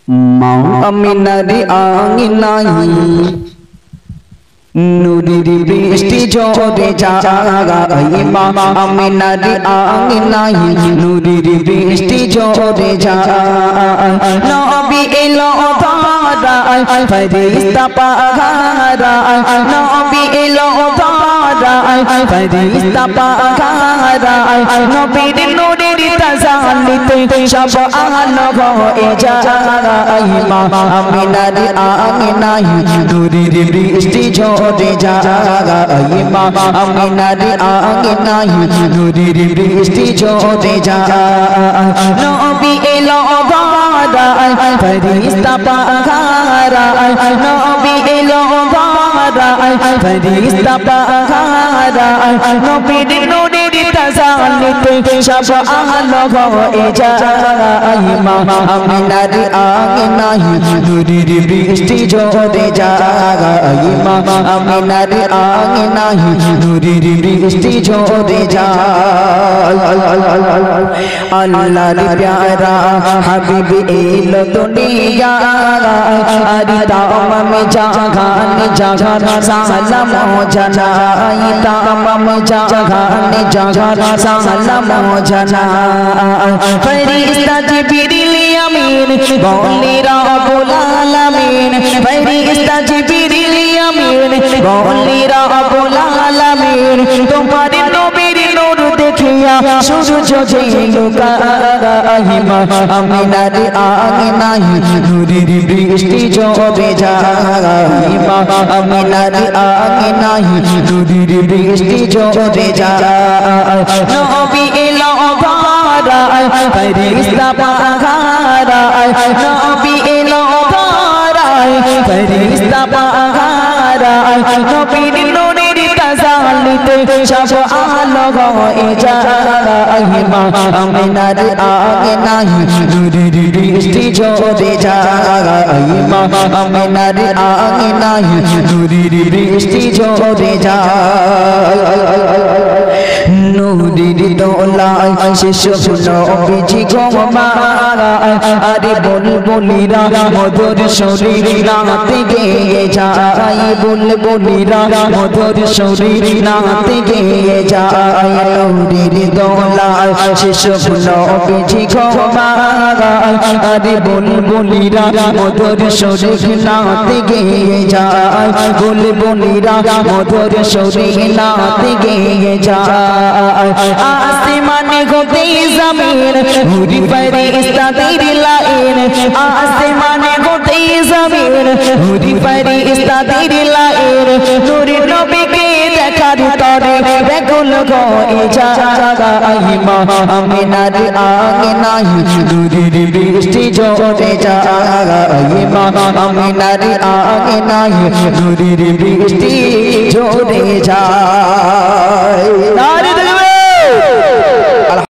মা আমিনার আঙিনায় নূরের বৃষ্টি ঝরে যায় মা আমিনার আঙিনায় নূরের বৃষ্টি ঝরে যায় নবী এলো ধরায় ফেরেশতা পাহারায় নবী এলো ধরায় ফেরেশতা পাহারায় নবীর নূরের তাজাল্লিতে সব আলো হয়ে যায় মা আমিনার আঙিনায় নূরের বৃষ্টি ঝরে যায় মা আমিনার আঙিনায় নূরের বৃষ্টি ঝরে যায় নবী এলো ধরায় ফেরেশতা পাহারায় নবী এলো ধরায় ফেরেশতা পাহারায় নবীর নূরের তাজাল্লিতে সব আলো হয়ে যায় মা আমিনার আঙিনায় নূরের বৃষ্টি ঝরে যায় মা আমিনার আঙিনায় নূরের বৃষ্টি ঝরে যায় আল্লাহর প্যারা হাবিব এলো দুনিয়া আর তামাম জাহান জাহান সালাম জানাই তামাম জাহান জাহান সালাম জানাই ফেরেশতা জিবরিল আমিন বলে রব্বুল আলামিন ফেরেশতা জিবরিল আমিন বলে রব্বুল আলামিন তোমার নবীর নূর দেখিয়া সূর্য ঝিলো কারাই মা আমিনার আঙিনায় নূরের বৃষ্টি ঝরে যায় মা আমিনার আঙিনায় নূরের বৃষ্টি ঝরে যায় নবী এলো ধরায় ফেরেশতা পাহারায় নবী এলো ধরায় ফেরেশতা পাহারায় নবীর নূরের তাজাল্লিতে সব আলো হয়ে যায় মা আমিনার আঙিনায় নূরের বৃষ্টি ঝরে যায় মা আমিনার আঙিনায় নূরের বৃষ্টি ঝরে যায় নূরের দোলায় শেষ নবীজি ঘুমায় আরে বুলবুলিরা মধুর শরীর রাতে গেয়ে যায় বুলবুলিরা মধুর শরীর রাতে গেয়ে যায় নূরের দোলায় শেষ নবীজি ঘুমায় আরে বুলবুলিরা মধুর শরীর রাতে গেয়ে যায় বুলবুলিরা মধুর শরীর রাতে গেয়ে যায় আসমানে হতে জমিন হুরি ফেরেশতাদের লাইন আসমানে হতে জমিন হুরি ফেরেশতাদের লাইন নূরের নবীকে দেখার তরে ব্যাকুল হয়ে যায় মা আমিনার আঙিনায় নূরের বৃষ্টি ঝরে যায় মা আমিনার আঙিনায় নূরের বৃষ্টি ঝরে যায়